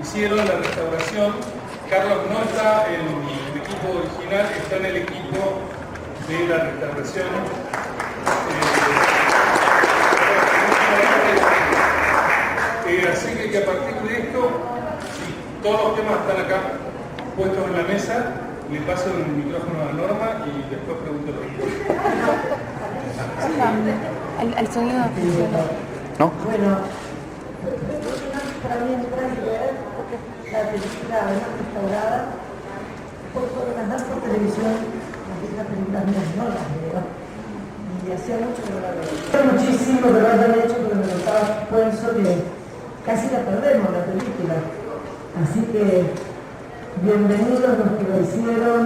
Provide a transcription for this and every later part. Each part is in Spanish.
hicieron la restauración. Carlos no está en el equipo original, está en el equipo de la restauración. Así que a partir de esto, si todos los temas están acá puestos en la mesa, le paso el micrófono a Norma y después pregunto lo que el sonido ¿no? Bueno, para mí entrar y ver la película además restaurada, por las por televisión, las películas mías no las veo. Y hacía mucho que no la veía. Muchísimo que lo hayan hecho, pero me notaba esfuerzo que casi la perdemos la película. Así que bienvenidos los que lo hicieron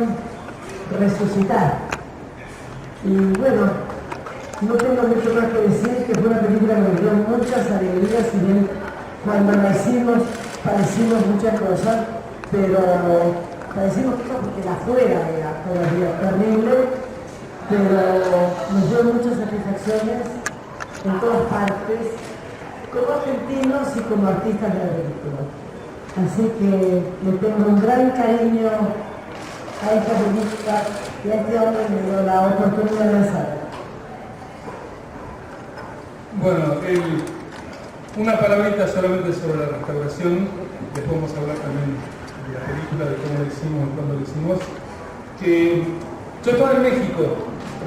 resucitar. Y bueno, no tengo mucho más que decir, que fue una película que me dio muchas alegrías, y bien cuando la hicimos padecimos muchas cosas, pero padecimos cosas porque la fuera era todavía terrible, pero nos dio muchas satisfacciones en todas partes, como argentinos y como artistas de la película. Así que le tengo un gran cariño a esta película y a este hombre que me dio la oportunidad de hacerla. Bueno, una palabrita solamente sobre la restauración, después vamos a hablar también de la película, de cómo lo hicimos, cuándo lo hicimos. Yo estaba en México,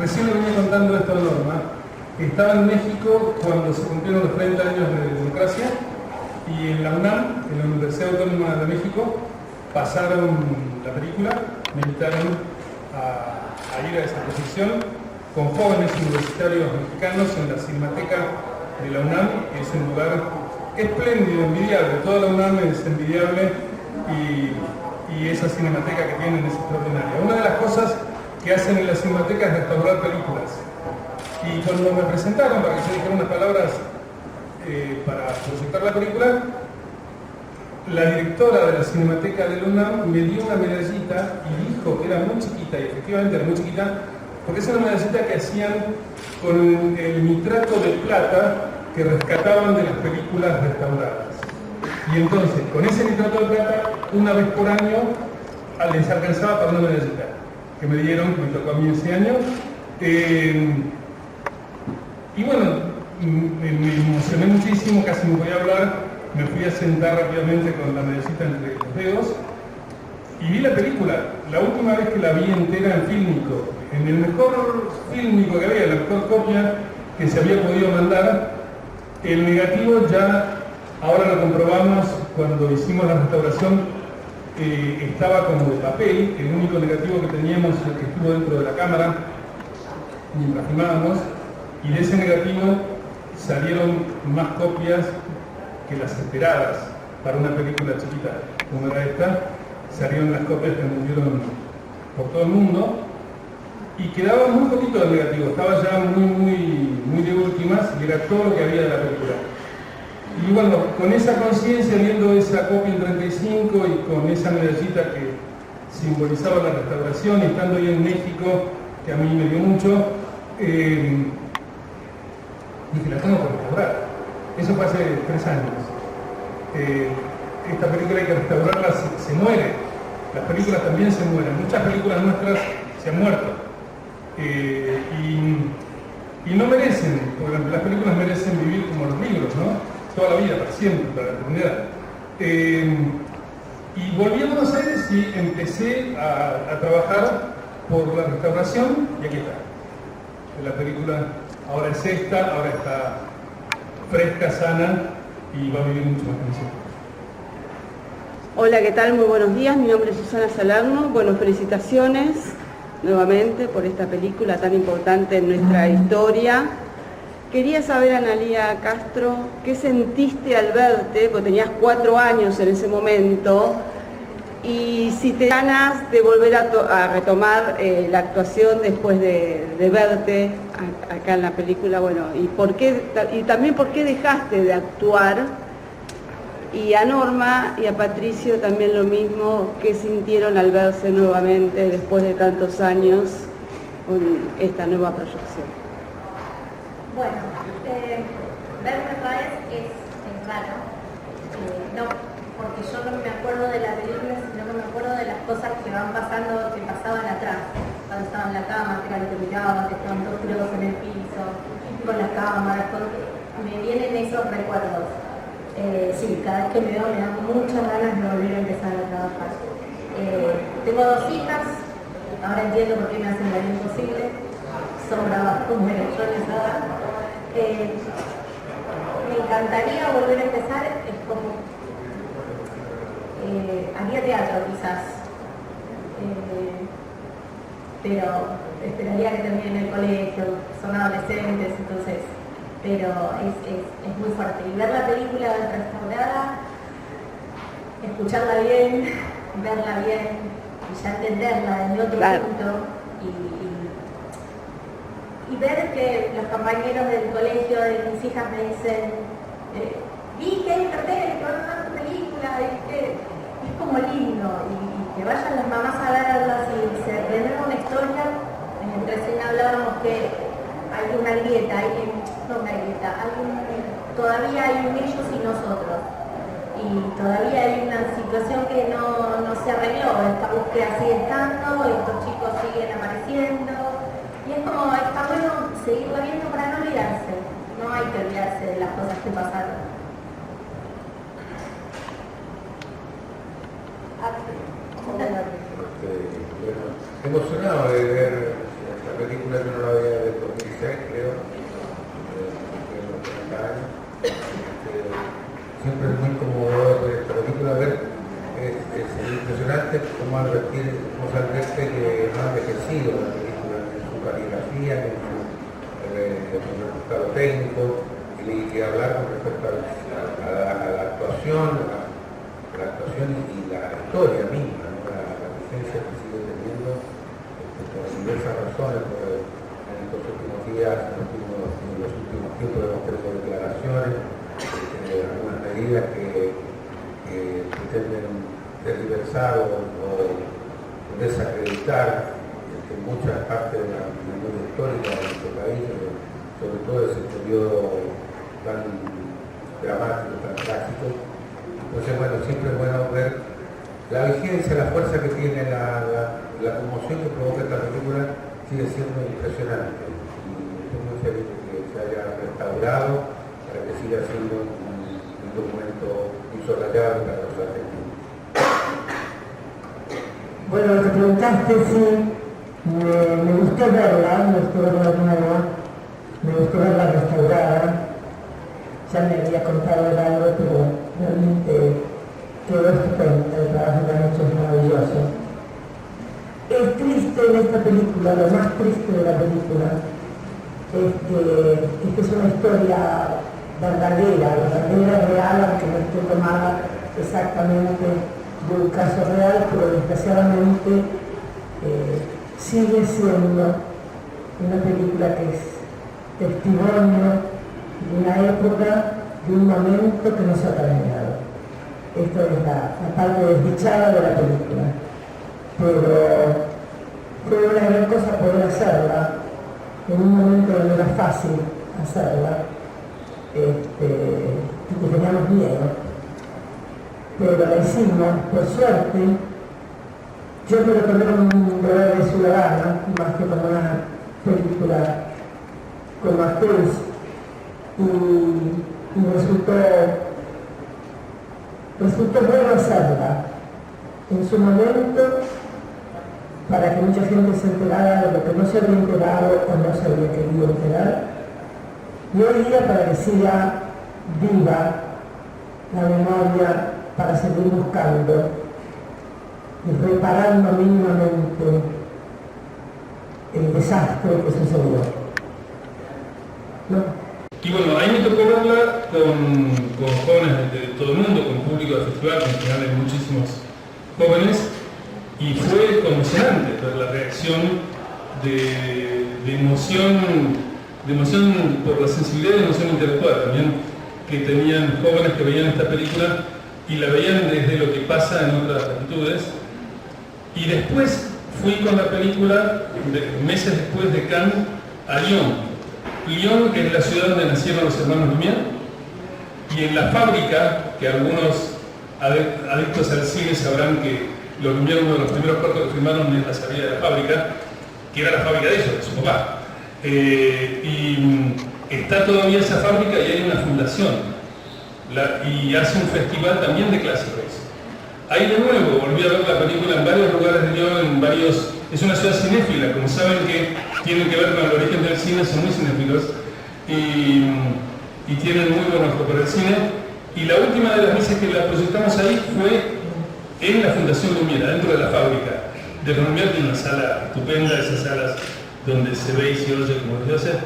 recién le venía contando esto a Norma, estaba en México cuando se cumplieron los 30 años de democracia, y en la UNAM, en la Universidad Autónoma de México, pasaron la película, me invitaron a ir a esa proyección con jóvenes universitarios mexicanos en la Cinemateca de la UNAM, que es un lugar espléndido, envidiable. Toda la UNAM es envidiable y esa cinemateca que tienen es extraordinaria. Una de las cosas que hacen en la Cinemateca es restaurar películas. Y cuando me presentaron para que yo dijera unas palabras para proyectar la película, la directora de la Cinemateca de la UNAM me dio una medallita y dijo que era muy chiquita, y efectivamente era muy chiquita, porque es una medallita que hacían con el nitrato de plata que rescataban de las películas restauradas. Y entonces, con ese nitrato de plata, una vez por año les alcanzaba para una medallita que me dieron, que me tocó a mí ese año. Y bueno, me emocioné muchísimo, casi no podía hablar, me fui a sentar rápidamente con la medallita entre los dedos y vi la película. La última vez que la vi entera en fílmico, en el mejor fílmico que había, la mejor copia que se había podido mandar, el negativo ya, ahora lo comprobamos cuando hicimos la restauración, estaba como de papel, el único negativo que teníamos, el que estuvo dentro de la cámara mientras filmábamos, y de ese negativo salieron más copias que las esperadas para una película chiquita como era esta. Salieron las copias que nos dieron por todo el mundo y quedaba muy poquito del negativo, estaba ya muy de últimas y era todo lo que había de la película. Y bueno, con esa conciencia, viendo esa copia en 35 y con esa medallita que simbolizaba la restauración, y estando ahí en México, que a mí me dio mucho, dije, la tengo que restaurar. Eso fue hace 3 años. Esta película hay que restaurarla, se muere. Las películas también se mueren. Muchas películas nuestras se han muerto. Y no merecen, por ejemplo, las películas merecen vivir como los libros, ¿no? Toda la vida, para siempre, para la eternidad. Y volví a Buenos Aires y empecé a trabajar por la restauración, y aquí está. La película ahora es esta, ahora está fresca, sana, y va a vivir mucho más que nosotros. Hola, ¿qué tal? Muy buenos días, mi nombre es Susana Salerno. Bueno, felicitaciones nuevamente por esta película tan importante en nuestra historia. Quería saber, Analía Castro, ¿qué sentiste al verte? Porque tenías 4 años en ese momento, y si te ganas de volver a retomar la actuación después de verte acá en la película, bueno, y también por qué dejaste de actuar. Y a Norma y a Patricio también lo mismo, ¿qué sintieron al verse nuevamente después de tantos años con esta nueva proyección? Bueno, verme otra vez es raro. No, porque yo no me acuerdo de la película, sino que me acuerdo de las cosas que van pasando, que pasaban atrás, cuando estaba en la cama, que era lo que miraban, que estaban todos tirados en el piso, con las cámaras, me vienen esos recuerdos. Sí, cada vez que me veo me dan muchas ganas de volver a empezar a trabajar. Tengo 2 hijas, ahora entiendo por qué me hacen la vida imposible, son bravas como yo les daba. Me encantaría volver a empezar, es como haría teatro quizás, pero esperaría que termine en el colegio, son adolescentes, entonces, pero es muy fuerte. Y ver la película restaurada, escucharla bien, verla bien, y ya entenderla en otro punto, y ver que los compañeros del colegio de mis hijas me dicen, vi que hay carteles que van a dar tu película, es como lindo, y que vayan las mamás a verlas y se renueva una historia. Recién hablábamos que hay una grieta, todavía hay un ellos y nosotros, y todavía hay una situación que no se arregló, esta búsqueda sigue estando, estos chicos siguen apareciendo, y es como, está bueno seguirlo viendo para no olvidarse, no hay que olvidarse de las cosas que pasaron. Bueno, emocionado de ver la película, que no la veía del 2006, creo, de los 30 años. Siempre es muy conmovedor ver esta película, ver, es impresionante cómo Alberte que no ha envejecido la película, en su caligrafía, en su resultado técnico, y hablar con respecto a la actuación, y la historia misma, ¿no? La vigencia que sigue teniendo por diversas razones, en estos últimos días, en los últimos tiempos hemos tenido declaraciones, algunas medidas que pretenden desdiversar o desacreditar muchas partes de la memoria histórica de nuestro país, sobre todo ese periodo tan dramático, tan trágico. Entonces, bueno, siempre es bueno ver la vigencia, la fuerza que tiene, la conmoción que provoca esta película, sigue siendo impresionante. Y estoy muy feliz de que se haya restaurado para que siga siendo un documento insolayable para los argentinos. Bueno, lo que preguntaste, sí, me gustó verla de nuevo, me gustó verla restaurada. Ya me había contado el algo, pero realmente quedó estupendo, el trabajo que han hecho es maravilloso. Es triste en esta película, lo más triste de la película, es que es una historia verdadera, real, aunque no esté tomada exactamente de un caso real, pero desgraciadamente sigue siendo una película que es testimonio de una época, de un momento que no se ha terminado. Esto es la parte desdichada de la película. Pero fue una gran cosa poder hacerla en un momento donde era fácil hacerla, y que teníamos miedo. Pero la hicimos, por suerte. Yo me lo tomé como un deber de ciudadana, más que como una película como actriz. Y resultó bueno hacerla en su momento para que mucha gente se enterara de lo que no se había enterado o no se había querido enterar, y hoy día para que siga viva la memoria, para seguir buscando y reparando mínimamente el desastre que sucedió. ¿No? Y bueno, ahí me tocó verla con jóvenes de todo el mundo, con público de festival, que en general hay muchísimos jóvenes, y fue conmocionante ver la reacción de emoción por la sensibilidad y de emoción intelectual también que tenían jóvenes que veían esta película y la veían desde lo que pasa en otras latitudes. Y después fui con la película, meses después de Cannes, a Lyon, que es la ciudad donde nacieron los hermanos Lumière, y en la fábrica que algunos adictos al cine sabrán que los Lumière, uno de los primeros cortos que filmaron en la salida de la fábrica, que era la fábrica de ellos, de su papá. Está todavía esa fábrica y hay una fundación. Y hace un festival también de clásicos. Ahí de nuevo volví a ver la película en varios lugares de Lyon, es una ciudad cinéfila, como saben que tienen que ver con el origen del cine, son muy cinéfilos y tienen muy buen ojo para el cine. Y la última de las veces que la proyectamos ahí fue en la Fundación Lumière, dentro de la fábrica de Lumière, tiene una sala estupenda, esas salas donde se ve y se oye como los dioses.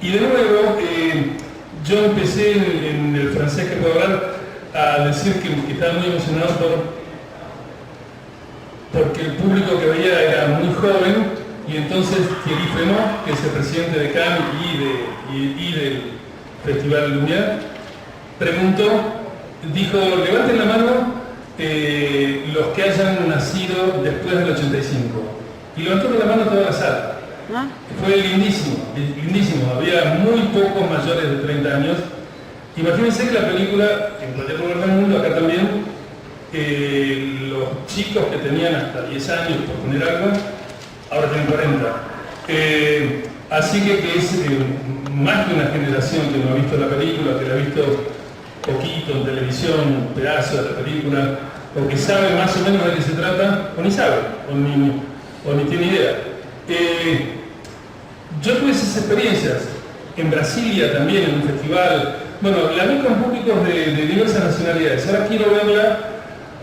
Y de nuevo, yo empecé en el francés que puedo hablar a decir que estaba muy emocionado porque el público que veía era muy joven, y entonces Thierry Frémaux, que es el presidente de Cannes y del Festival Lumière, dijo, levanten la mano los que hayan nacido después del 85. Y levantó la mano toda la sala. Fue lindísimo, lindísimo. Había muy pocos mayores de 30 años. Imagínense que la película, en cualquier lugar del mundo, acá también, los chicos que tenían hasta 10 años, por poner algo, ahora tienen 40. Así que es más de una generación que no ha visto la película, que la ha visto poquito en televisión, un pedazo de la película, o que sabe más o menos de qué se trata, o ni sabe, o ni tiene idea. Yo tuve esas experiencias en Brasilia también, en un festival. Bueno, la vi con públicos de diversas nacionalidades. Ahora quiero verla,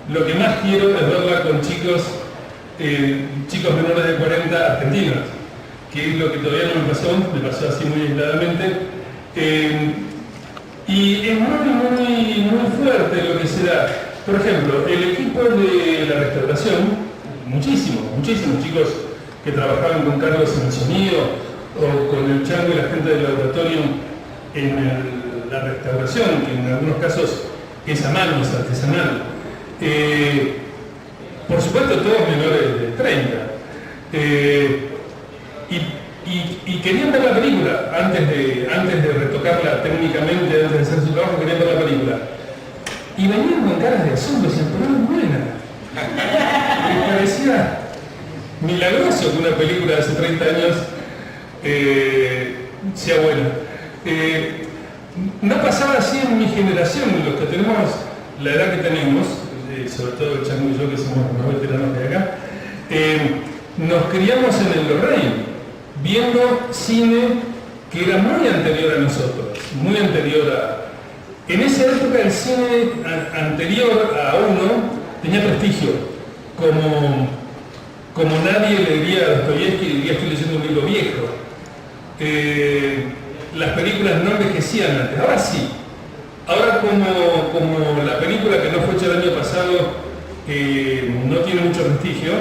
lo que más quiero es verla con chicos menores de 40 argentinos, que es lo que todavía no me pasó así muy aisladamente. Y es muy fuerte lo que se da. Por ejemplo, el equipo de la restauración, muchísimos chicos que trabajaban con Carlos en el sonido, o con el Chango y la gente del laboratorio en la restauración, que en algunos casos es a mano, es artesanal. Por supuesto, todos menores de 30. Y querían ver la película antes de retocarla técnicamente, antes de hacer su trabajo, querían ver la película. Y venían con caras de asombro, decían, pero no es buena. Me parecía milagroso que una película de hace 30 años sea buena. No pasaba así en mi generación, los que tenemos la edad que tenemos, sobre todo el Chango y yo, que somos los veteranos de acá, nos criamos en el Lorraine, viendo cine que era muy anterior a nosotros, muy anterior a... En esa época el cine anterior a uno tenía prestigio, como nadie le diría a Dostoyevsky y diría estoy leyendo un libro viejo. Las películas no envejecían antes, ahora sí. Ahora como la película que no fue hecha el año pasado no tiene mucho prestigio,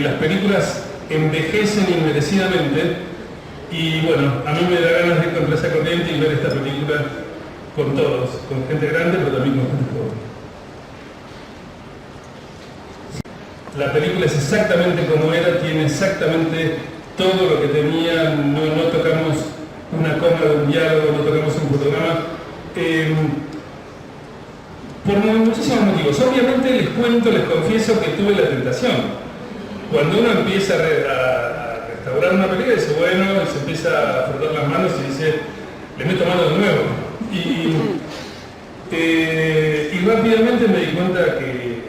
las películas envejecen inmerecidamente, y bueno, a mí me da ganas de ir contra esa corriente y ver esta película con todos, con gente grande pero también con gente joven. La película es exactamente como era, tiene exactamente todo lo que tenía, no tocamos una coma de un diálogo, no tocamos un fotograma, por muchísimos motivos. Obviamente les confieso que tuve la tentación. Cuando uno empieza a restaurar una película, dice bueno, y se empieza a frotar las manos y dice, le meto mano de nuevo. Y rápidamente me di cuenta que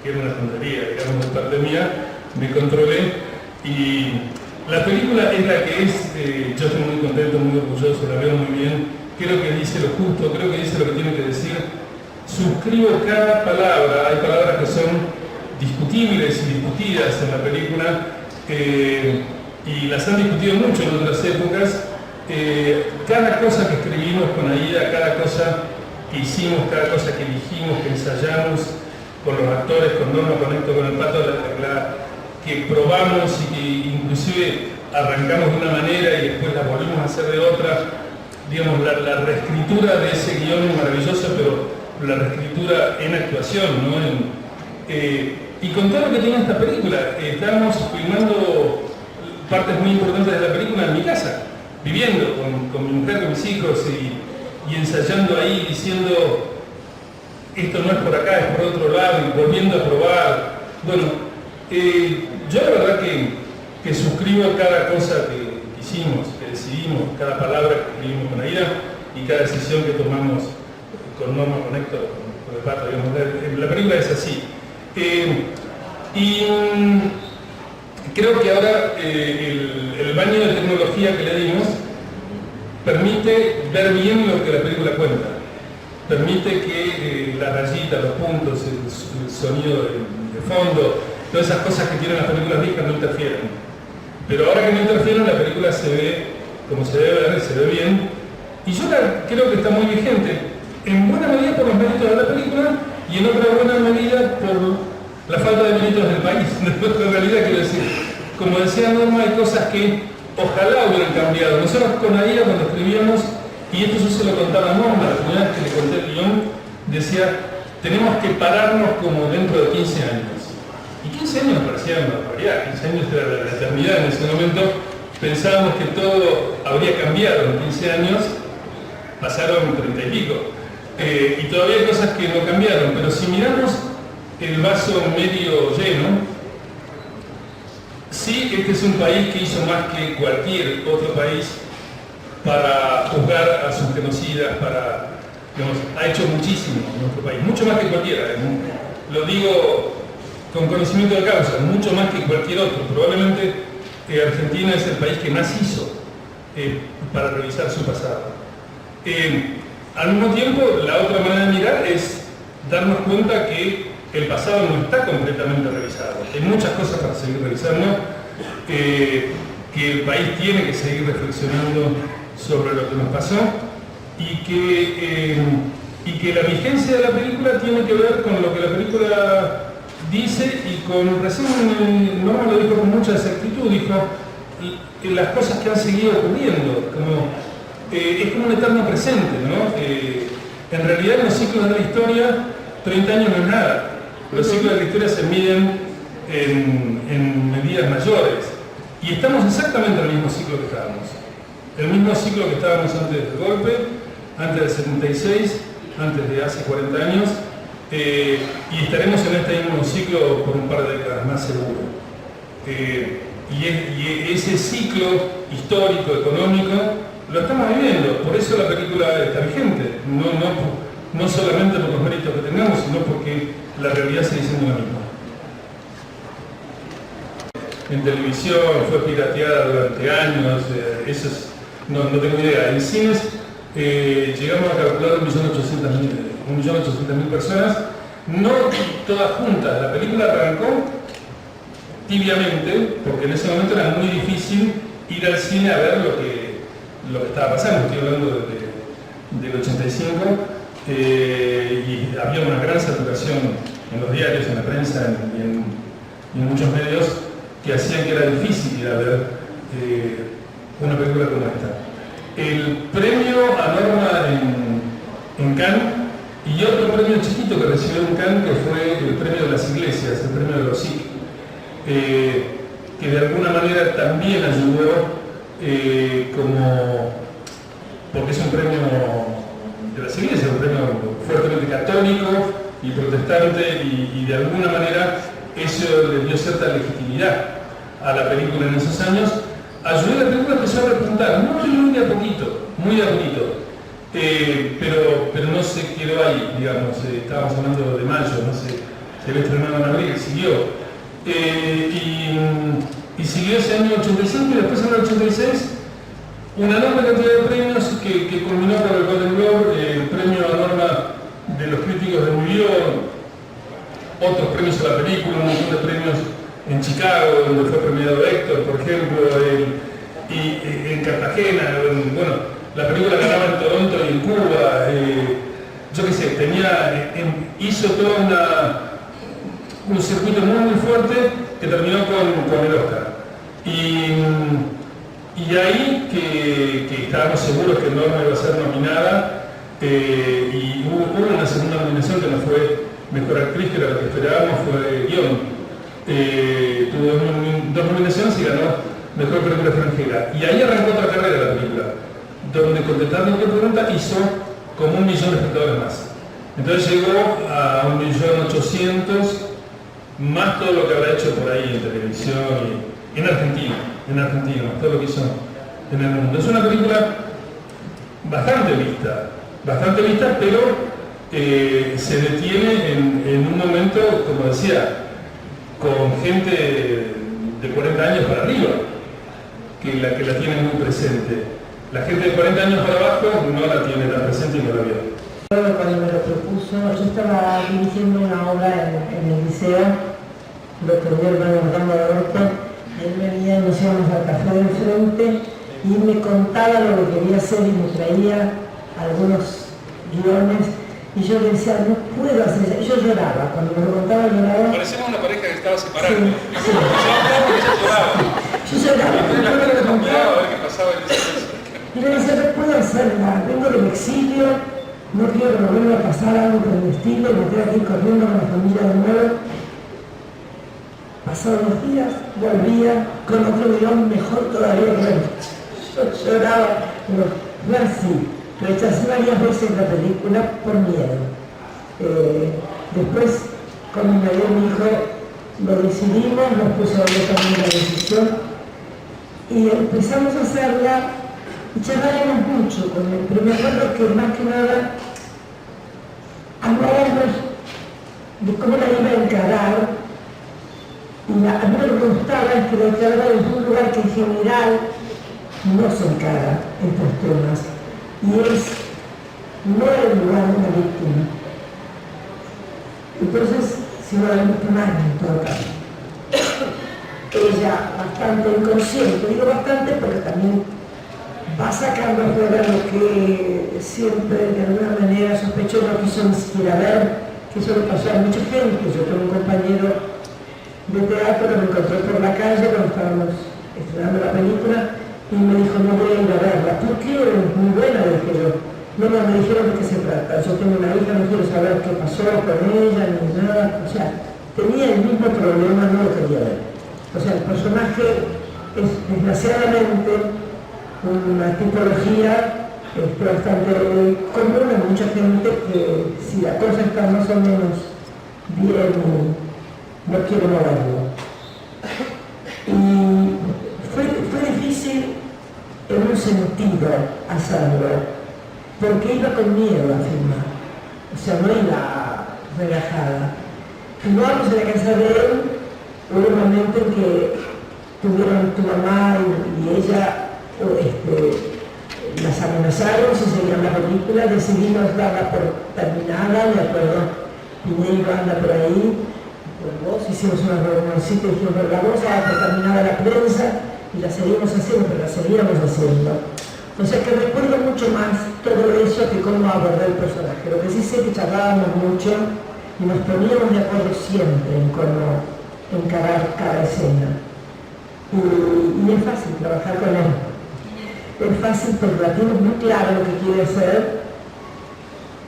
era una tontería, digamos, de parte mía, me controlé, y la película es la que es. Yo estoy muy contento, muy orgulloso, la veo muy bien, creo que dice lo justo, creo que dice lo que tiene que decir, suscribo cada palabra, hay palabras que son discutibles y discutidas en la película, y las han discutido mucho en otras épocas. Cada cosa que escribimos con Aida, cada cosa que hicimos, cada cosa que dijimos, que ensayamos con los actores, con Norma, con Héctor, con el Pato, que probamos y que inclusive arrancamos de una manera y después la volvimos a hacer de otra, digamos, la reescritura de ese guión maravilloso, pero la reescritura en actuación, ¿no? Y con todo lo que tiene esta película, estamos filmando partes muy importantes de la película en mi casa, viviendo con mi mujer, con mis hijos, y ensayando ahí, diciendo esto no es por acá, es por otro lado, y volviendo a probar. Bueno, yo la verdad que suscribo cada cosa que hicimos, que decidimos, cada palabra que escribimos con Aida y cada decisión que tomamos con Norma, con Héctor, con el Pato, digamos. La película es así. Y creo que ahora el baño de tecnología que le dimos permite ver bien lo que la película cuenta. Permite que las rayitas, los puntos, el sonido de fondo, todas esas cosas que tienen las películas viejas no interfieren. Pero ahora que no interfieren, la película se ve como se debe ver, se ve bien. Y yo creo que está muy vigente, en buena medida por los méritos de la película y en otra buena medida por la falta de méritos del país. En realidad, quiero decir, como decía Norma, hay cosas que ojalá hubieran cambiado. Nosotros con Aida, cuando escribíamos, y esto yo se lo contaba a Norma, la primera vez que le conté el guión, decía, tenemos que pararnos como dentro de 15 años. Y 15 años me parecía una barbaridad, 15 años era la eternidad en ese momento. Pensábamos que todo habría cambiado en 15 años, pasaron 30 y pico. Y todavía hay cosas que no cambiaron, pero si miramos el vaso medio lleno, sí, este es un país que hizo más que cualquier otro país para juzgar a sus genocidas, digamos, ha hecho muchísimo en nuestro país, mucho más que cualquiera. Lo digo con conocimiento de causa, mucho más que cualquier otro. Probablemente Argentina es el país que más hizo para revisar su pasado. Al mismo tiempo, la otra manera de mirar es darnos cuenta que el pasado no está completamente revisado. Hay muchas cosas para seguir revisando, que el país tiene que seguir reflexionando sobre lo que nos pasó y que la vigencia de la película tiene que ver con lo que la película dice y con, recién Norma lo dijo con mucha exactitud, dijo las cosas que han seguido ocurriendo, es como un eterno presente, ¿no? En realidad en los ciclos de la historia 30 años no es nada. Los ciclos de la historia se miden en medidas mayores. Y estamos exactamente en el mismo ciclo que estábamos. El mismo ciclo que estábamos antes del golpe, antes del 76, antes de hace 40 años. Y estaremos en este mismo ciclo por un par de décadas más seguro. Y ese ciclo histórico, económico, lo estamos viviendo. Por eso la película está vigente. No solamente por los méritos que tengamos, sino porque la realidad sigue siendo la misma. En televisión fue pirateada durante años, no tengo idea. En cines llegamos a calcular 1.800.000 personas, no todas juntas. La película arrancó tibiamente, porque en ese momento era muy difícil ir al cine a ver lo que estaba pasando. Estoy hablando del 85. Y había una gran saturación en los diarios, en la prensa y en muchos medios que hacían que era difícil ir a ver una película como esta. El premio a Norma en Cannes y otro premio chiquito que recibió en Cannes, que fue el premio de las iglesias, el premio de los SIC, que de alguna manera también ayudó porque es un premio de las iglesias, un premio fuertemente católico y protestante, y de alguna manera eso le dio cierta legitimidad a la película en esos años. Ayudó a la película, empezó a repuntar, muy de a poquito, pero no se quedó ahí, digamos. Estábamos hablando de mayo, no sé, se había estrenado en abril, siguió. Y siguió ese año 85 y después en el 86 una enorme cantidad de premios que culminó con el Golden Globe, el premio a Norma de los críticos de New York, otros premios a la película, un montón de premios en Chicago, donde fue premiado Héctor, por ejemplo, y en Cartagena, bueno, la película ganaba en Toronto y en Cuba, yo qué sé, hizo todo un circuito muy fuerte que terminó con el Oscar. Y ahí que estábamos seguros que Norma iba a ser nominada, y hubo una segunda nominación que no fue Mejor Actriz, que era lo que esperábamos, fue guión. Tuvo dos nominaciones y ganó Mejor Película Extranjera. Y ahí arrancó otra carrera de la película, donde, contestando a tu pregunta, hizo como 1 millón de espectadores más. Entonces llegó a 1.800.000, más todo lo que habrá hecho por ahí en televisión y en Argentina, todo lo que hizo en el mundo. Es una película bastante vista, pero se detiene en un momento, como decía, con gente de 40 años para arriba, que la tiene muy presente. La gente de 40 años para abajo no la tiene tan presente y no la vio. Cuando me lo propuso, yo estaba dirigiendo una obra en el liceo, lo tenía el hermano de Orto, él venía y nos íbamos al café del frente y me contaba lo que quería hacer y me traía algunos guiones y yo le decía, no puedo hacer eso. Yo lloraba, cuando me lo contaba lloraba. Parecemos una pareja que estaba separada. Sí, sí. Yo lloraba. A ver qué pasaba en ese caso. Y le decía, no puedo hacerla, vengo del exilio, no quiero que me vuelva a pasar algo por el estilo, me tengo que ir corriendo con la familia de nuevo. Pasados los días, volvía con otro guión mejor todavía que él. Yo lloraba, pero fue así. Rechacé varias veces la película por miedo. Después, con mi marido y mi hijo, lo decidimos, nos puso a ver también la decisión y empezamos a hacerla. Y charlábamos mucho con él, pero me acuerdo que más que nada hablábamos de cómo la iba a encarar y a mí lo que me gustaba es que la encaraba desde un lugar que en general no se encara estos temas y es no el lugar de una víctima. Entonces, si no la víctima en todo caso. Ella bastante inconsciente, digo bastante porque también va sacando afuera lo que siempre de alguna manera sospechó, no quiso ni siquiera ver, que eso le pasó a mucha gente. Yo tengo un compañero de teatro que me encontró por la calle cuando estábamos estrenando la película y me dijo, no voy a ir a verla. ¿Por qué? Es muy buena, dije yo. No, me dijeron de qué se trata. Yo tengo una hija, no quiero saber qué pasó con ella, ni nada. O sea, tenía el mismo problema, no lo quería ver. O sea, el personaje es desgraciadamente una tipología bastante común a mucha gente que si la cosa está más o menos bien, no quiere moverlo. Y fue difícil en un sentido hacerlo, porque iba con miedo a filmar, o sea, no iba relajada. Filmamos en la casa de él, hubo un momento en que tuvieron tu mamá y ella las amenazaron si seguían la película, decidimos darla por terminada, me acuerdo, Piñeiro anda por ahí, por vos, hicimos una reunioncita y dijimos, pero la vamos a dar por terminada la prensa y la seguimos haciendo, pero la seguíamos haciendo. O sea que recuerdo mucho más todo eso que cómo abordar el personaje. Lo que sí sé que charlábamos mucho y nos poníamos de acuerdo siempre en cómo encarar cada escena. Y es fácil trabajar con él. Es fácil porque la tiene muy claro lo que quiere hacer,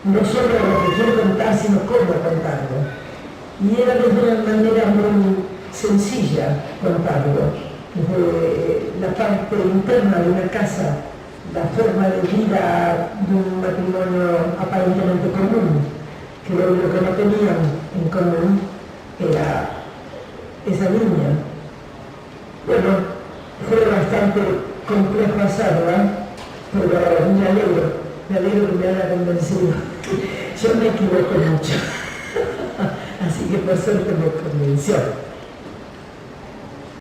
no solo lo que quiere contar, sino cómo contarlo. Y era de una manera muy sencilla contarlo. Desde la parte interna de una casa, la forma de vida de un matrimonio aparentemente común, que lo único que no tenían en común era esa niña. Bueno, fue bastante complejo hacerla, pero me alegro que me haya convencido. Yo me equivoco mucho, así que por suerte me convenció.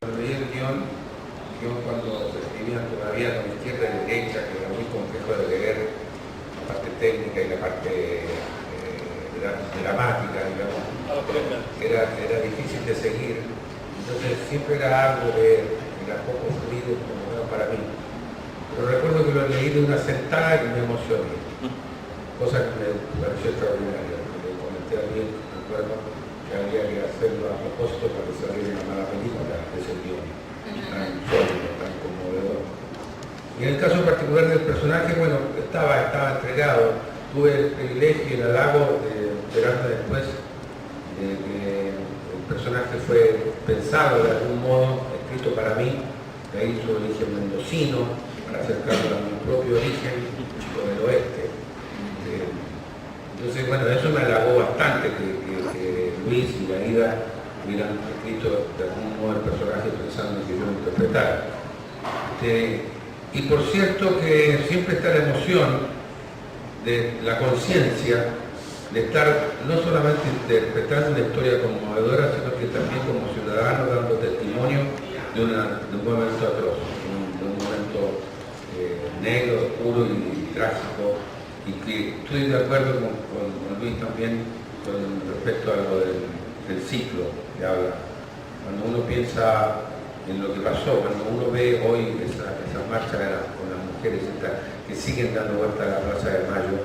Cuando leí el guión cuando se escribían todavía con izquierda y derecha, que era muy complejo de leer, la parte técnica y la parte dramática, digamos, era difícil de seguir, entonces siempre era algo era poco fluido, para mí. Pero recuerdo que lo leí de una sentada y me emocioné, cosa que me pareció extraordinaria. Le comenté a mí, recuerdo, que había que hacerlo a propósito para que saliera una mala película de ese guión, tan sólido, tan conmovedor. Y en el caso particular del personaje, bueno, estaba entregado. Tuve el privilegio y el halago de enterarme después de que el personaje fue pensado de algún modo, escrito para mí. De ahí su origen mendocino, para acercarlo a mi propio origen, chico del oeste, de Entonces, bueno, eso me halagó bastante que Luis y Aida hubieran escrito de algún modo el personaje pensando en que yo lo interpretara. Y por cierto que siempre está la emoción de la conciencia de estar no solamente interpretando una historia conmovedora, sino que también como ciudadano dando testimonio de un momento atroz, de un momento negro, oscuro y trágico, y que estoy de acuerdo con Luis también con respecto a lo del ciclo que habla. Cuando uno piensa en lo que pasó, cuando uno ve hoy esas marchas con las mujeres que siguen dando vuelta a la Plaza de Mayo,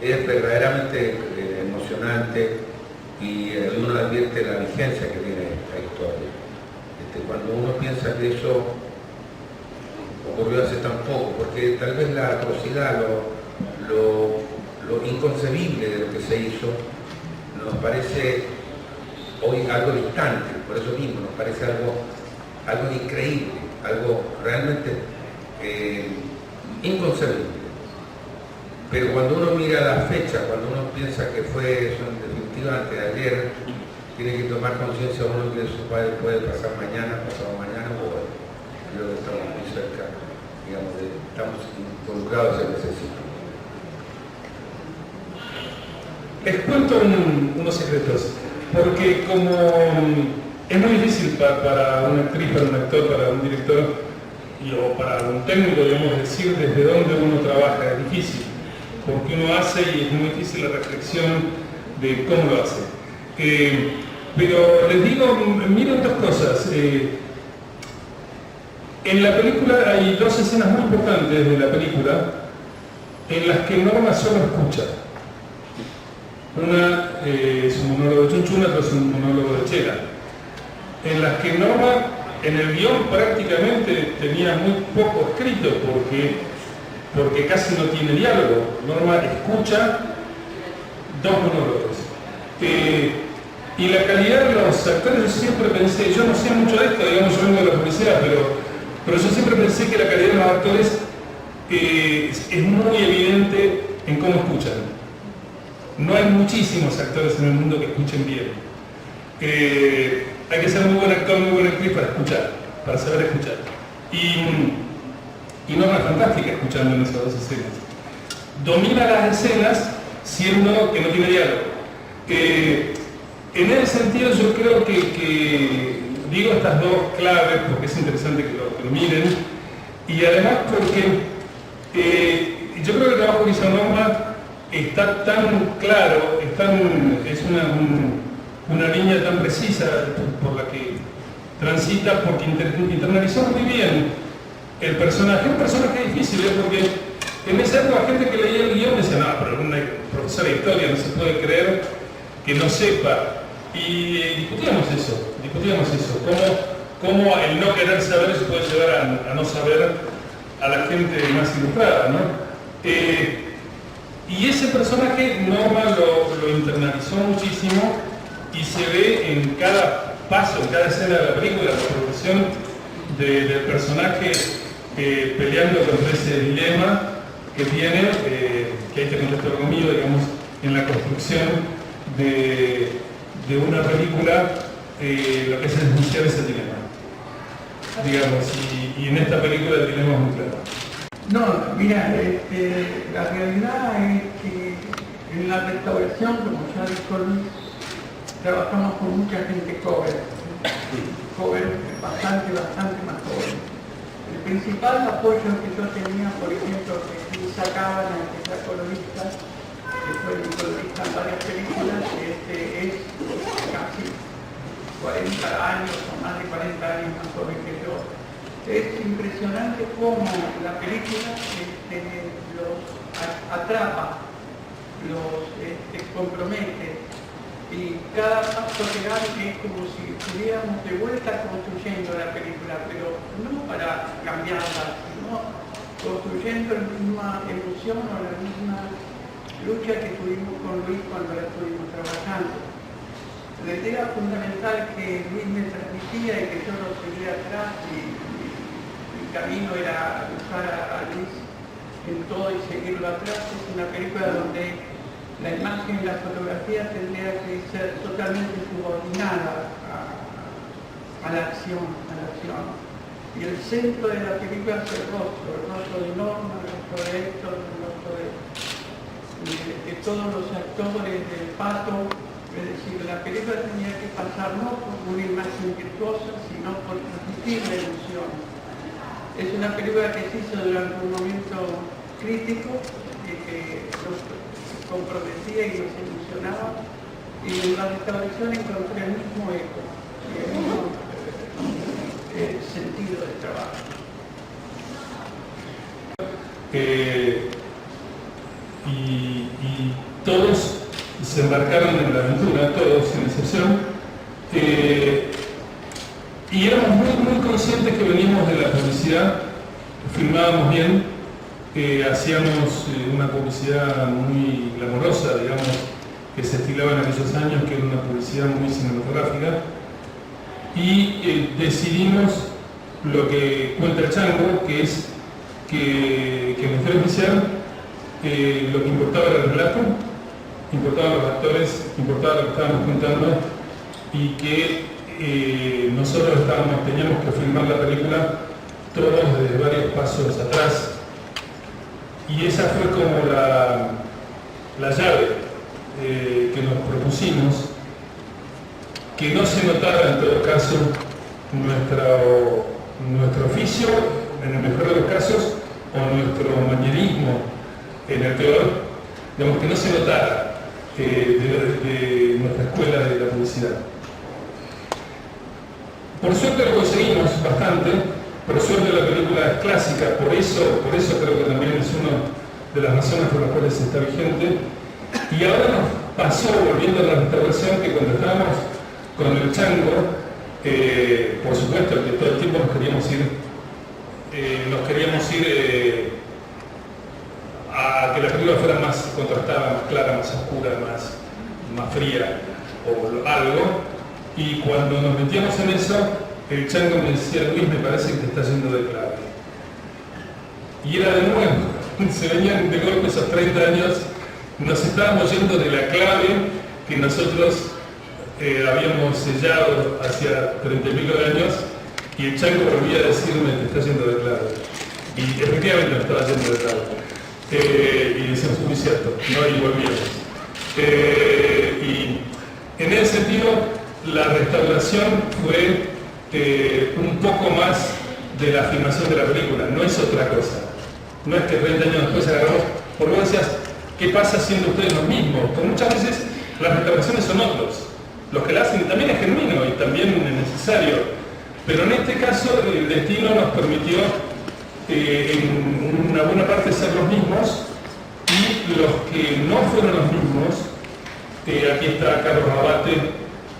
es verdaderamente emocionante y uno advierte la vigencia que tiene la historia. Cuando uno piensa que eso ocurrió hace tan poco, porque tal vez la atrocidad, lo inconcebible de lo que se hizo, nos parece hoy algo distante, por eso mismo nos parece algo increíble, algo realmente inconcebible. Pero cuando uno mira la fecha, cuando uno piensa que fue eso en definitiva antes de ayer, tiene que tomar conciencia uno que eso puede pasar mañana, pasado mañana o hoy. Creo que estamos muy cerca, digamos, estamos involucrados en ese ciclo. Les cuento unos secretos, porque como es muy difícil para una actriz, para un actor, para un director o para un técnico, digamos, decir desde dónde uno trabaja, es difícil, porque uno hace y es muy difícil la reflexión de cómo lo hace. Pero les digo, miren dos cosas. En la película hay dos escenas muy importantes de la película en las que Norma solo escucha. Una es un monólogo de Chunchuna, otra es un monólogo de Chela, en las que Norma en el guión prácticamente tenía muy poco escrito porque casi no tiene diálogo. Norma escucha dos monólogos. Y la calidad de los actores, yo siempre pensé, yo no sé mucho de esto, digamos, yo vengo de la publicidad, pero yo siempre pensé que la calidad de los actores es muy evidente en cómo escuchan. No hay muchísimos actores en el mundo que escuchen bien. Hay que ser muy buen actor, muy buena actriz para escuchar, para saber escuchar. Y Norma es fantástica escuchando en esas dos escenas. Domina las escenas siendo que no tiene diálogo. En ese sentido yo creo que digo estas dos claves porque es interesante que lo miren, y además porque yo creo que el trabajo que hizo Norma está tan claro, es una línea tan precisa por la que transita, porque internalizó muy bien el personaje. Un personaje difícil, porque en esa época la gente que leía el guión decía, no, pero una profesora de historia no se puede creer que no sepa. Y discutíamos eso, cómo el no querer saber se puede llevar a no saber a la gente más ilustrada, ¿no? Y ese personaje Norma lo internalizó muchísimo y se ve en cada paso, en cada escena de la película, la progresión del personaje peleando contra ese dilema que tiene, que hay que contestar conmigo, digamos, en la construcción de una película, lo que es denunciar ese dilema, digamos, y en esta película el dilema es muy claro. No, mira, la realidad es que en la restauración, como ya dijo Luis, trabajamos con mucha gente joven bastante más joven. El principal apoyo que yo tenía, por ejemplo, que Luis Cábana, que es colorista, que fue mi colorista en varias películas, es casi 40 años o más de 40 años más joven que yo. Es impresionante cómo la película los atrapa, los compromete, y cada paso que dan es como si estuviéramos de vuelta construyendo la película, pero no para cambiarla, sino construyendo la misma emoción o la misma lucha que tuvimos con Luis cuando la estuvimos trabajando. La idea fundamental que Luis me transmitía y que yo lo seguía atrás, y mi camino era usar a Luis todo y seguirlo atrás. Es una película donde la imagen, la fotografía tendría que ser totalmente subordinada a la acción. Y el centro de la película es el rostro de Norma, el rostro de Héctor, el rostro de todos los actores, del Pato. Es decir, la película tenía que pasar no por una imagen virtuosa, sino por transmitir la ilusión. Es una película que se hizo durante un momento crítico y que nos comprometía y nos ilusionaba, y en la restauración encontré el mismo eco y el mismo sentido de trabajo. Y todos se embarcaron en la aventura, todos sin excepción, y éramos muy conscientes que veníamos de la publicidad, filmábamos bien, hacíamos una publicidad muy glamorosa, digamos, que se estilaba en aquellos años, que era una publicidad muy cinematográfica, y decidimos lo que cuenta el Chango, que es que en el film inicial lo que importaba era el relato, importaban los actores, importaba lo que estábamos contando, y que nosotros teníamos que filmar la película todos desde varios pasos atrás, y esa fue como la llave que nos propusimos, que no se notara en todo caso nuestro oficio, en el mejor de los casos, o nuestro manierismo en el peor, digamos, que no se notara de nuestra escuela de la publicidad. Por suerte lo conseguimos bastante, por suerte la película es clásica, por eso creo que también es una de las razones por las cuales está vigente. Y ahora nos pasó, volviendo a la restauración, que cuando estábamos con el Chango, por supuesto que todo el tiempo nos queríamos ir a que la película fuera más contrastada, más clara, más oscura, más fría o algo, y cuando nos metíamos en eso, el Chango me decía: Luis, me parece que te está yendo de clave. Y era de nuevo, se venían de golpe esos 30 años, nos estábamos yendo de la clave que nosotros habíamos sellado hacia 30 y pico de años, y el Chango volvía a decirme: te está yendo de clave. Y efectivamente me estaba yendo de clave. Y decíamos: muy cierto, ¿no? Y volvíamos. Y en ese sentido, la restauración fue un poco más de la filmación de la película, no es otra cosa. No es que 30 años después agarramos, porque vos decías: ¿qué pasa siendo ustedes los mismos? Porque muchas veces las restauraciones son otros. Los que la hacen también es genuino y también es necesario. Pero en este caso, el destino nos permitió en una buena parte ser los mismos, y los que no fueron los mismos, aquí está Carlos Rabate,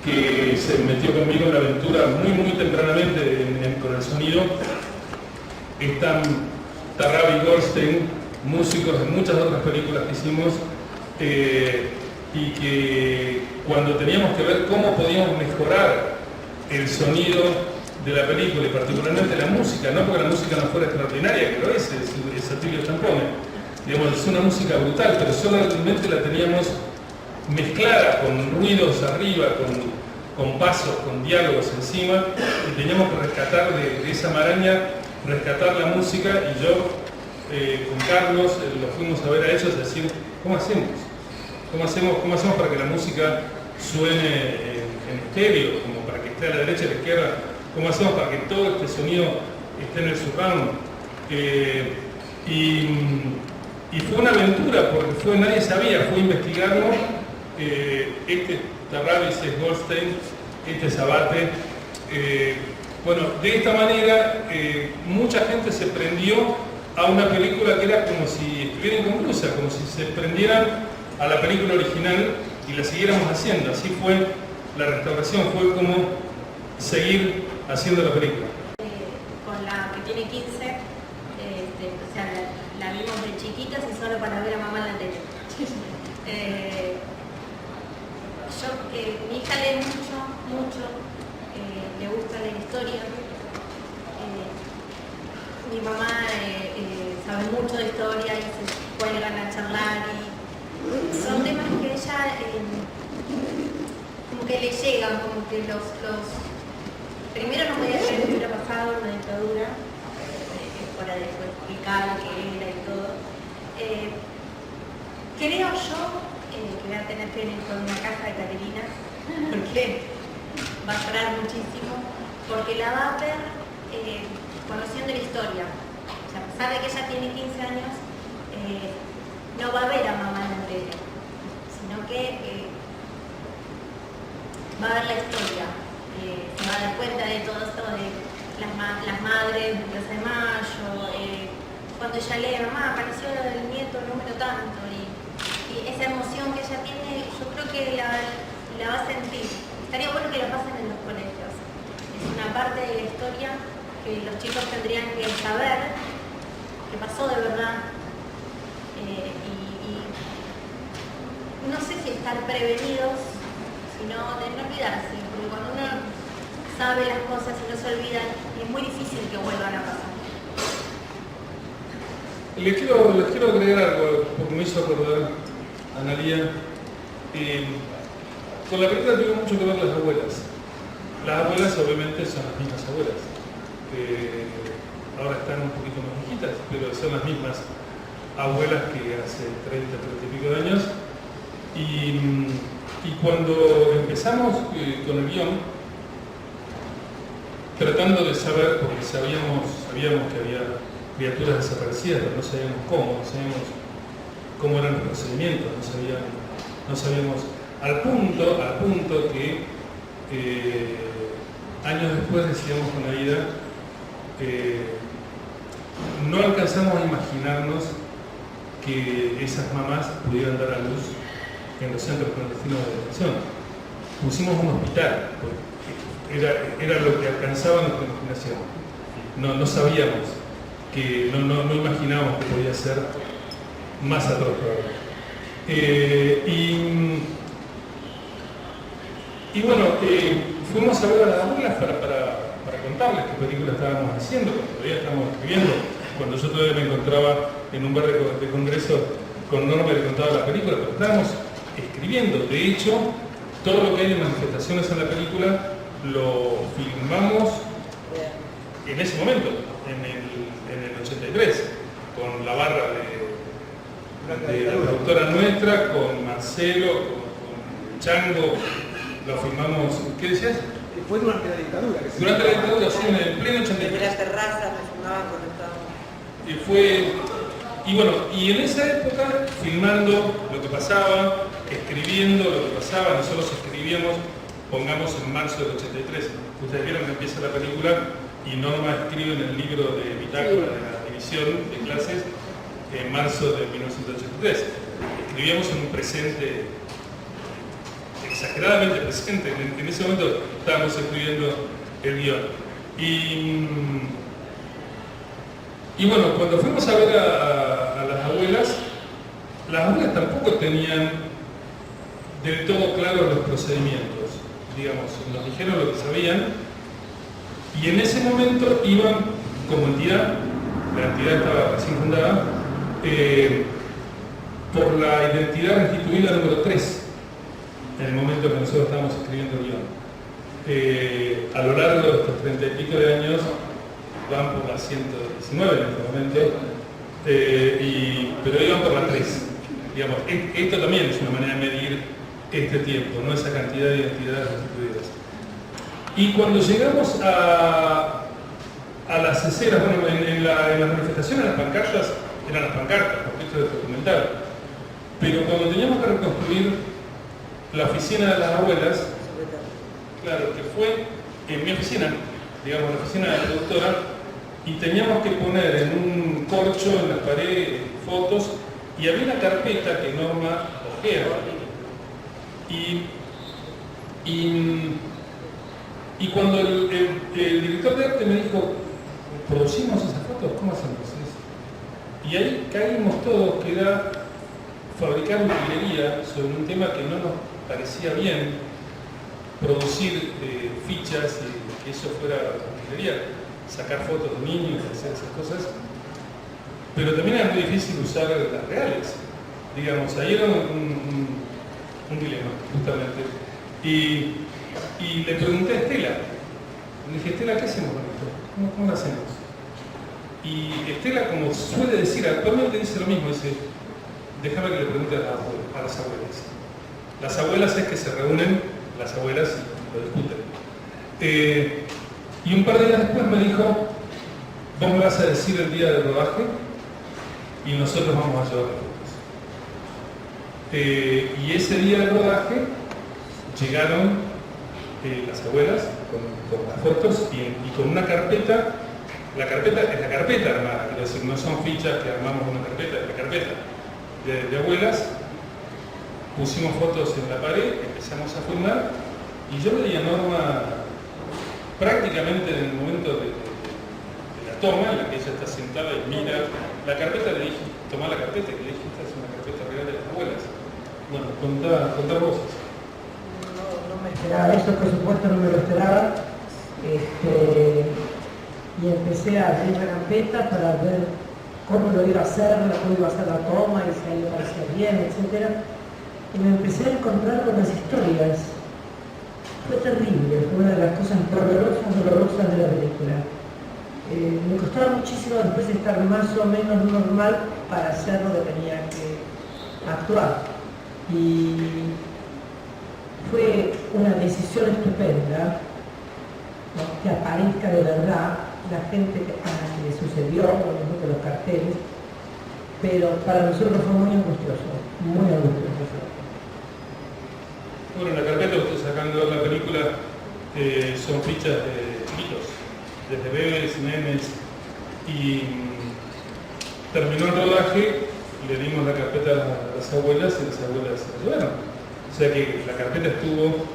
que se metió conmigo en la aventura muy tempranamente con el sonido. Están Tarrabi y Goldstein, músicos de muchas otras películas que hicimos, y que cuando teníamos que ver cómo podíamos mejorar el sonido de la película, y particularmente la música, no porque la música no fuera extraordinaria, que lo es Attilio Zampone, digamos, es una música brutal, pero solamente la teníamos mezclada con ruidos arriba, con pasos, con diálogos encima, y teníamos que rescatar de esa maraña, rescatar la música. Y yo con Carlos lo fuimos a ver a ellos y decir: ¿cómo hacemos? ¿Cómo hacemos para que la música suene en estéreo, como para que esté a la derecha y a la izquierda? ¿Cómo hacemos para que todo este sonido esté en el surround? Y fue una aventura, porque nadie sabía, fue investigarlo. Tarrabi es Goldstein, es Abate. Bueno, de esta manera mucha gente se prendió a una película que era como si estuviera inconclusa, como si se prendieran a la película original y la siguiéramos haciendo. Así fue la restauración, fue como seguir haciendo la película. Con la que tiene 15, o sea, la vimos de chiquitas y solo para ver a mamá en la tele. Mi hija lee mucho, le gusta la historia. Mi mamá saben mucho de historia y se cuelgan a charlar y son temas que ella como que le llegan, como que primero no podía creer que hubiera pasado una dictadura, fuera de explicar qué era y todo. Creo yo que voy a tener que venir con una caja de Caterina, porque va a llorar muchísimo, porque la va a ver conociendo la historia. O sea, a pesar de que ella tiene 15 años, no va a ver a mamá en la tele, sino que va a ver la historia, se va a dar cuenta de todo esto de las madres de Plaza de Mayo, cuando ella lee, mamá, apareció el nieto número tanto, y esa emoción que ella tiene, yo creo que la va a sentir. Estaría bueno que la pasen en los colegios. Es una parte de la historia que los chicos tendrían que saber que pasó de verdad. Y no sé si estar prevenidos, sino de no olvidarse, porque cuando uno sabe las cosas y no se olvidan, es muy difícil que vuelvan a pasar. Les quiero agregar algo, porque me hizo acordar Analía. Con la película tuvo mucho que ver las abuelas. Las abuelas obviamente son las mismas abuelas. Ahora están un poquito más viejitas, pero son las mismas abuelas que hace 30 y pico de años. Y cuando empezamos con el guión, tratando de saber, porque sabíamos que había criaturas desaparecidas, pero no sabíamos cómo eran los procedimientos, no sabíamos al punto que años después decíamos con la vida, no alcanzamos a imaginarnos que esas mamás pudieran dar a luz en los centros clandestinos de detención. Pusimos un hospital, porque era lo que alcanzaba nuestra imaginación. No sabíamos, no imaginábamos que podía ser más atroz. Y bueno, fuimos a ver a las abuelas para contarles qué película estábamos haciendo, cuando todavía estábamos escribiendo. Cuando yo todavía me encontraba en un bar de congreso con Norma y le contaba la película, pero estábamos escribiendo. De hecho, todo lo que hay de manifestaciones en la película lo filmamos en ese momento, en el 83, con la barra de la productora nuestra, con Marcelo, con Chango, lo filmamos. ¿Qué decías? Fue durante la dictadura. Durante la dictadura, sí, en el pleno 83. Desde las terrazas me filmaban conectados. Y bueno, y en esa época, filmando lo que pasaba, escribiendo lo que pasaba, nosotros escribíamos, pongamos en marzo del 83. Ustedes vieron que empieza la película y Norma escribe en el libro de bitácora de la división de clases en marzo de 1983. Escribíamos en un presente exageradamente presente. En ese momento estábamos escribiendo el guión. Y bueno, cuando fuimos a ver a las abuelas tampoco tenían del todo claros los procedimientos. Digamos, nos dijeron lo que sabían y en ese momento iban como entidad, la entidad estaba recién fundada, por la identidad restituida número 3, en el momento que nosotros estábamos escribiendo el guión. A lo largo de estos 30 y pico de años van por la 119 en este momento, pero iban por la 3. Digamos, esto también es una manera de medir este tiempo, ¿no? Esa cantidad de identidades restituidas. Y cuando llegamos a las escenas, bueno, en las manifestaciones, las pancartas, eran las pancartas, porque esto es documental. Pero cuando teníamos que reconstruir la oficina de las abuelas, claro, que fue en mi oficina, digamos, la oficina de la productora, y teníamos que poner en un corcho en las paredes fotos, y había una carpeta que Norma ojeaba. Y cuando el director de arte me dijo, ¿producimos esas fotos? ¿Cómo hacemos eso? Y ahí caímos todos, que era fabricar utilería sobre un tema que no nos parecía bien, producir fichas y que eso fuera utilería, sacar fotos de niños, hacer esas cosas. pero también era muy difícil usar las reales. Digamos, ahí era un dilema, justamente. Y le pregunté a Estela, le dije, Estela, ¿qué hacemos con esto? ¿Cómo lo hacemos? Y Estela, como suele decir, actualmente dice lo mismo, dice, déjame que le pregunte a las abuelas. Las abuelas es que se reúnen, las abuelas, y lo discuten. Y un par de días después me dijo, vos me vas a decir el día del rodaje y nosotros vamos a llevar las fotos. Y ese día del rodaje llegaron las abuelas con las fotos y con una carpeta. La carpeta es la carpeta armada, quiero decir, no son fichas que armamos una carpeta, es la carpeta de abuelas. Pusimos fotos en la pared, empezamos a filmar y yo leí a Norma prácticamente en el momento de la toma en la que ella está sentada y mira la carpeta. Le dije, tomá la carpeta, que le dije, esta es una carpeta real de las abuelas. Bueno, contá vos. No me esperaba eso, por supuesto no me lo esperaba. Y empecé a abrir la carpeta para ver cómo lo iba a hacer, cómo iba a hacer la toma y si ahí iba a hacer bien, etc. Y me empecé a encontrar con las historias. Fue terrible, fue una de las cosas dolorosas de la película. Me costaba muchísimo después estar más o menos normal para hacer lo que tenía que actuar. Y fue una decisión estupenda, ¿no? Que aparezca de verdad la gente a la que le sucedió, por ejemplo, los carteles, pero para nosotros fue muy angustioso, muy angustioso. Bueno, en la carpeta que estoy sacando la película son fichas de chiquitos, desde bebés, nenes, y terminó el rodaje, le dimos la carpeta a las abuelas y las abuelas se la llevaron. O sea que la carpeta estuvo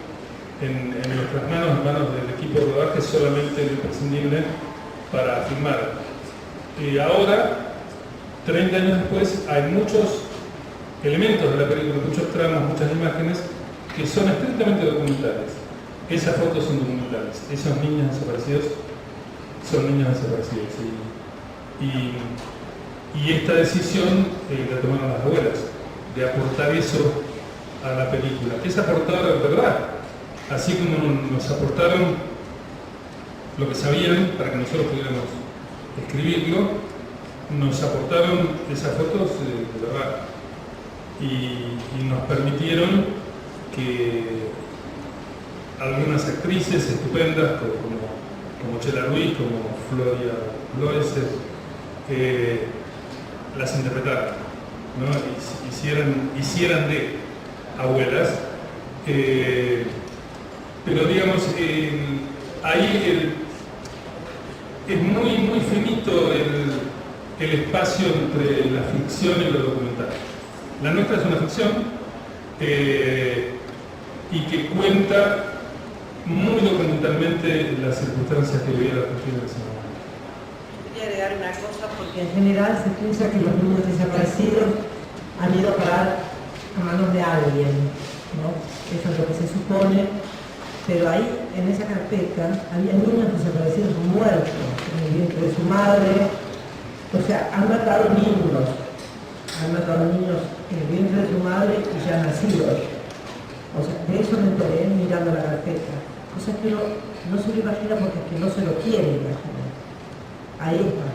en nuestras manos, en manos del equipo de rodaje, solamente lo imprescindible para filmar. Y ahora, 30 años después, hay muchos elementos de la película, muchos tramos, muchas imágenes que son estrictamente documentales. Esas fotos son documentales, esos niños desaparecidos son niños desaparecidos. Y esta decisión la tomaron las abuelas, de aportar eso a la película, que es aportar verdad, así como nos aportaron lo que sabían para que nosotros pudiéramos escribirlo, nos aportaron esas fotos de verdad y nos permitieron que algunas actrices estupendas como Chela Ruiz, como Floria Flores, las interpretaran, ¿no? hicieran de abuelas, pero digamos, ahí es muy finito el espacio entre la ficción y lo documental. La nuestra es una ficción y que cuenta muy documentalmente las circunstancias que vivía la Argentina en ese momento. Quería agregar una cosa, porque en general se piensa que los niños desaparecidos han ido a parar a manos de alguien, ¿no? Eso es lo que se supone, pero ahí, en esa carpeta, había niños desaparecidos muertos en el vientre de su madre. O sea, han matado niños en el vientre de su madre y ya nacidos. O sea, de eso me enteré mirando la carpeta. Cosa que uno no se lo imagina porque es que no se lo quiere imaginar. Ahí está.